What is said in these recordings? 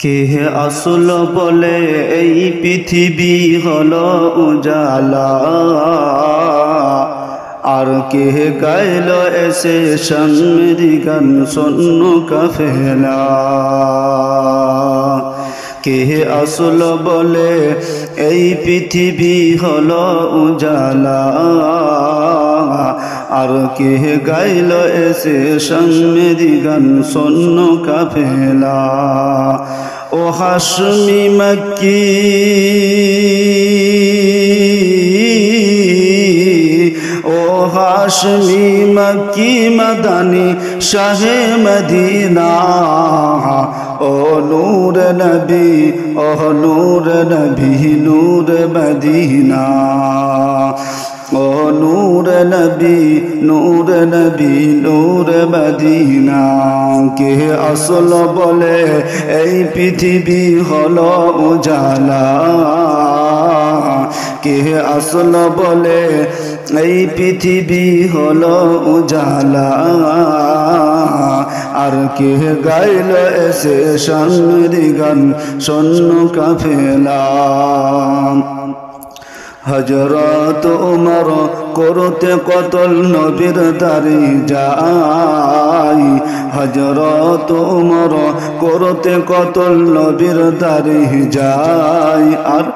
কে আসল বলে এই পৃথিবী হলো উজালা, আর কে গাইল এসে শানমেরি গান শূন্য কাফেলা। কে আসল বলে এই পৃথিবী হলো উজালা, আর কে গাইল এসে শানমেরি গান শূন্য কাফেলা। ও হাশমি মক্কি ও হাশমি মক্কি মদানী শাহে মদিনা, ও নূর নবী ও নূর নবী নূর মদিনা, ও নূর নবী নূর নবী নূর মদিনা। কে আসল বলে এই পৃথিবী হলো উজালা, কে আসল বলে এই পৃথিবী হলো উজালা, আর কে গাইল এসে শানমেরি গান শূন্য কাফেলা। হযরত উমর করতে কতল নবীর দাড়ি যাই, হযরত উমর করতে কতল নবীর দাড়ি যাই, আর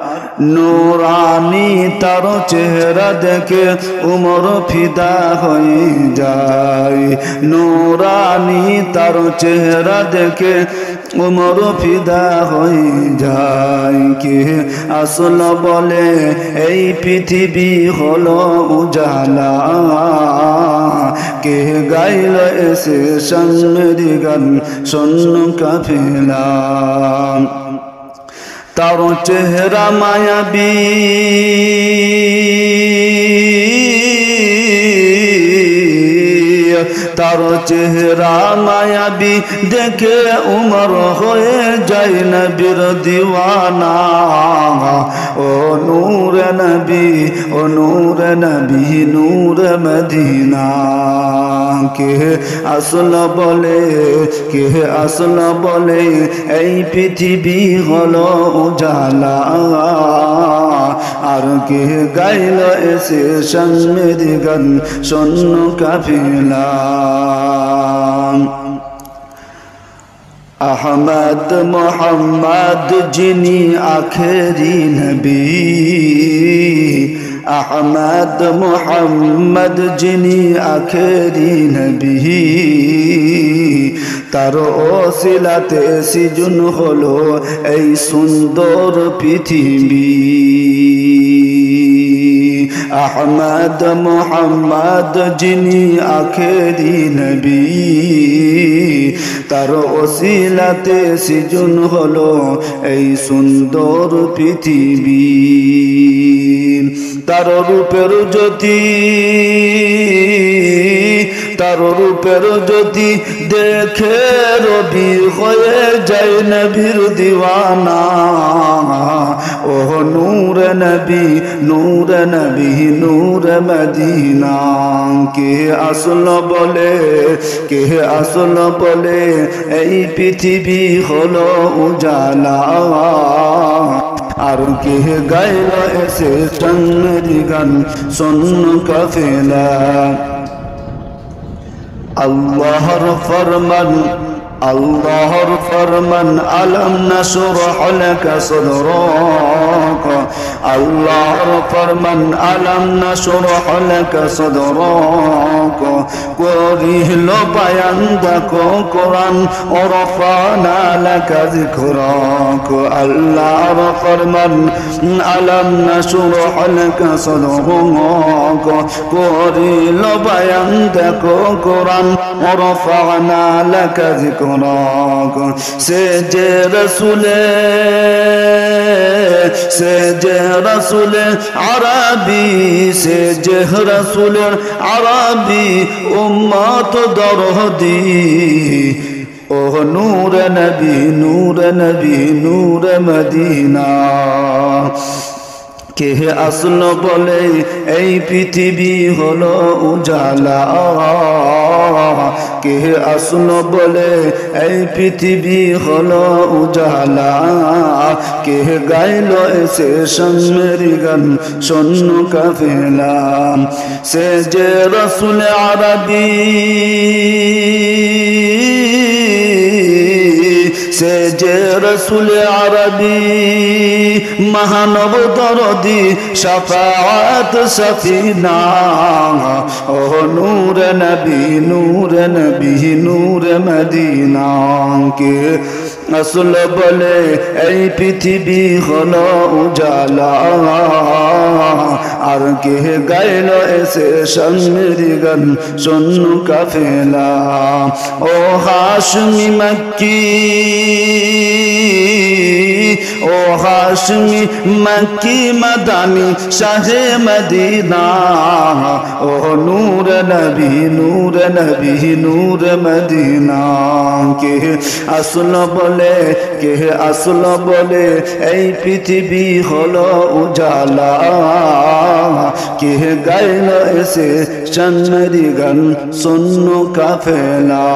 নূরানি তার চেহারা দেখে উমর ফিদা হয়ে যায়, নূরানি তার চেহারা দেখে উমর ফিদা হয়ে যায়। কে আসল বলে এই পৃথিবী হলো উজালা, কে গাইল এসে শানমেরি গান শূন্য কাফেলা। তার চেহারা মায়াবী, তার চেহারা মায়াবী দেখে উমর হয়ে যায় নবীর দিওয়ানা। ও নূর নবী ও নূর নবী নূর মদিনা। কে আসল বলে কে আসল বলে এই পৃথিবী হলো উজালা, আর কে গাইল এসে শানমেরি গান শূন্য কাফেলা। আহমদ মোহাম্মদ যিনি আখেরি নবী, আহমদ মোহাম্মদ যিনি আখেরি নবী, তার ওসিলাতে সিজন হলো এই সুন্দর পৃথিবী। আহমদ মোহাম্মদ যিনি আখেরি নবী, তার ওসিলাতে সিজন হলো এই সুন্দর পৃথিবী। তার রূপের জ্যোতি, তার রূপের জ্যোতি দেখে রবি হয়ে যায় নবীর দিওয়ানা। ও নূর নবী নূর নবী নূর মদিনা। কে আসল বলে কে আসল বলে এই পৃথিবী হলো উজালা, আর কে গাইল এসে শানমেরি গান শূন্য কাফেলা। আল্লাহর ফরমান আল্লাহর ফরমান আলম নাশরাহ লাকা সাদরাক, আল্লাহর ফরমান আলম নাশরাহ লাকা সাদরাক। করিল বায়ান দেখো কোরআন ও রফানা লাকা যিকরাক। আল্লাহর ফরমান আলম নাশরাহ লাকা সাদরাক, করিল বায়ান দেখো কোরআন ও রফানা লাকা যিকরাক। সে যে রসুলে সে যে রসুলে আরবি, সে যে রসুলের আরবি উম্মত দরদি। ও নূর নবী নূর নবী নূর মদিনা। কে আসল বলে এই পৃথিবী হলো উজালা, কে আসলো বলে এই পৃথিবী হলো উজালা কে গাইলো এসে শামেরি গান শূন্য কাফেলা সে যে রসুল আরবি সে যে রসুল আরবি মহানব দরদি শফাআত সফিনা ও নূর নবী নূর নবী নূর মদিনা কে আসল বলে এই পৃথিবী হলো উজালা আর কে গাইল এসে শামেরি গান শূন্য কাফেলা ও হাশমি মক্কি ও হাশমি মক্কি মদানি শাহে মদিনা ও নূর নবী নূর নবী নূর মদিনা কে আসল বলে কে আসল বলে এই পৃথিবী হলো উজালা কে গাইল এসে শামেরি গান শূন্য কাফেলা।